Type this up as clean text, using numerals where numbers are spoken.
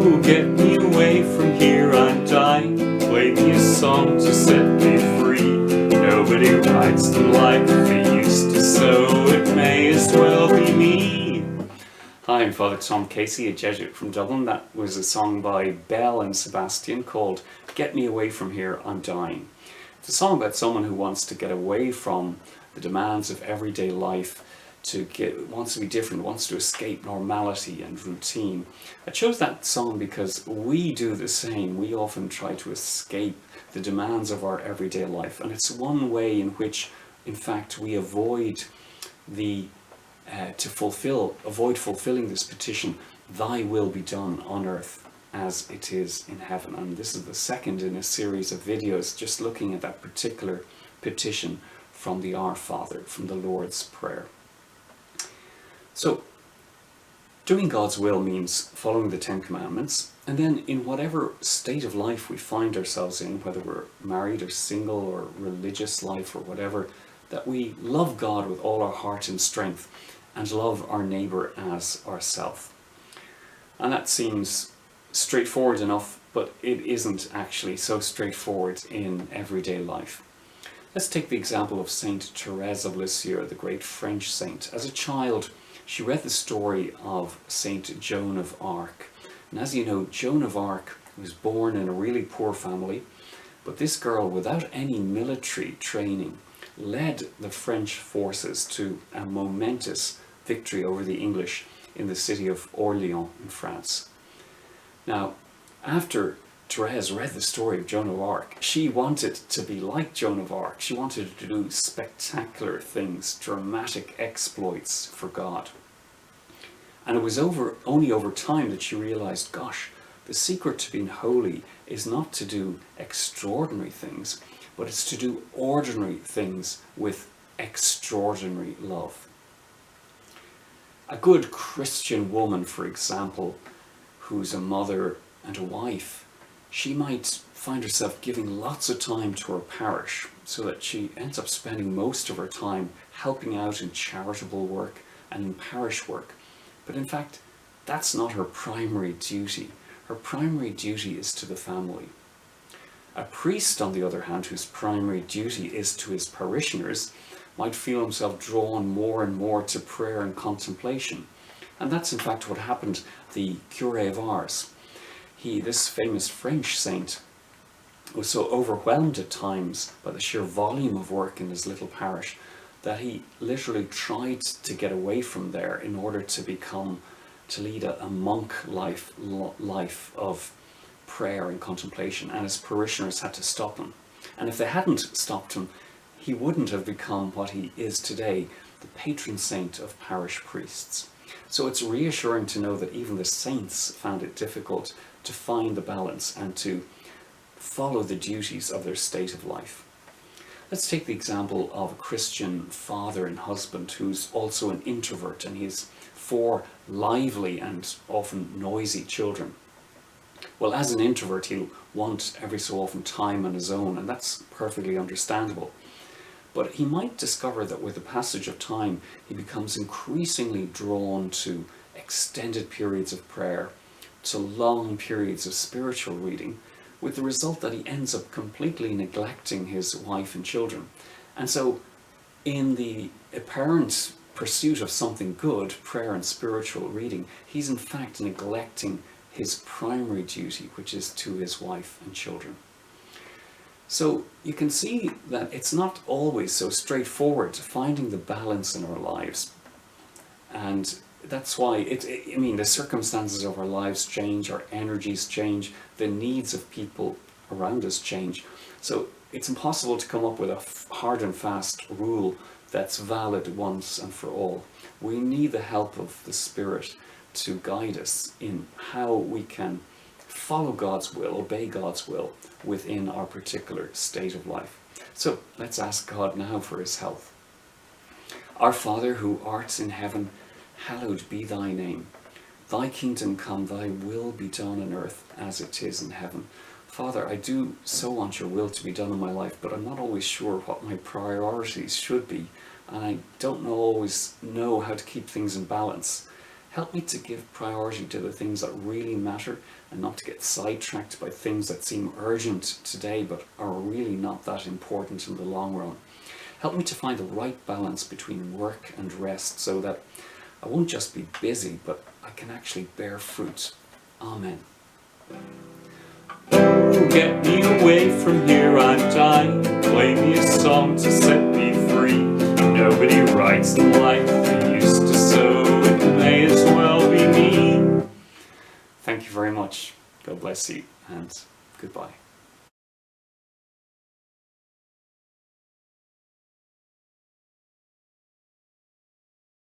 Oh, get me away from here, I'm dying. Play me a song to set me free. Nobody writes them like they used to, so it may as well be me. Hi, I'm Father Tom Casey, a Jesuit from Dublin. That was a song by Belle and Sebastian called Get Me Away From Here, I'm Dying. It's a song about someone who wants to get away from the demands of everyday life, wants to be different, wants to escape normality and routine. I chose that song because we do the same. We often try to escape the demands of our everyday life, and it's one way in which, in fact, we avoid fulfilling this petition, "Thy will be done on earth as it is in heaven." And this is the second in a series of videos just looking at that particular petition from the Our Father, from the Lord's Prayer. So, doing God's will means following the Ten Commandments, and then in whatever state of life we find ourselves in, whether we're married or single or religious life or whatever, that we love God with all our heart and strength and love our neighbour as ourself. And that seems straightforward enough, but it isn't actually so straightforward in everyday life. Let's take the example of Saint Thérèse of Lisieux, the great French saint. As a child, she read the story of Saint Joan of Arc. And as you know, Joan of Arc was born in a really poor family, but this girl, without any military training, led the French forces to a momentous victory over the English in the city of Orléans in France. Now, after Thérèse read the story of Joan of Arc, she wanted to be like Joan of Arc. She wanted to do spectacular things, dramatic exploits for God. And it was only over time that she realized, gosh, the secret to being holy is not to do extraordinary things, but it's to do ordinary things with extraordinary love. A good Christian woman, for example, who's a mother and a wife, she might find herself giving lots of time to her parish, so that she ends up spending most of her time helping out in charitable work and in parish work. But in fact, that's not her primary duty. Her primary duty is to the family. A priest, on the other hand, whose primary duty is to his parishioners, might feel himself drawn more and more to prayer and contemplation. And that's in fact what happened to the Curé of Ars. This famous French saint, was so overwhelmed at times by the sheer volume of work in his little parish that he literally tried to get away from there in order to lead a monk life of prayer and contemplation, and his parishioners had to stop him. And if they hadn't stopped him, he wouldn't have become what he is today, the patron saint of parish priests. So it's reassuring to know that even the saints found it difficult to find the balance and to follow the duties of their state of life. Let's take the example of a Christian father and husband who's also an introvert, and he has 4 lively and often noisy children. Well, as an introvert, he'll want every so often time on his own, and that's perfectly understandable. But he might discover that with the passage of time, he becomes increasingly drawn to extended periods of prayer, to long periods of spiritual reading, with the result that he ends up completely neglecting his wife and children. And so, in the apparent pursuit of something good, prayer and spiritual reading, he's in fact neglecting his primary duty, which is to his wife and children. So you can see that it's not always so straightforward finding the balance in our lives. And that's why the circumstances of our lives change, our energies change, the needs of people around us change. So it's impossible to come up with a hard and fast rule that's valid once and for all. We need the help of the Spirit to guide us in how we can follow God's will, obey God's will within our particular state of life. So let's ask God now for his help. Our Father, who art in heaven, hallowed be thy name. Thy kingdom come, thy will be done on earth as it is in heaven. Father, I do so want your will to be done in my life, but I'm not always sure what my priorities should be, and I don't always know how to keep things in balance. Help me to give priority to the things that really matter and not to get sidetracked by things that seem urgent today but are really not that important in the long run. Help me to find the right balance between work and rest so that I won't just be busy, but I can actually bear fruit. Amen. Oh, get me away from here, I'm dying. Play me a song to set me free. Nobody writes the life they used to, so it may as well be me. Thank you very much. God bless you, and goodbye.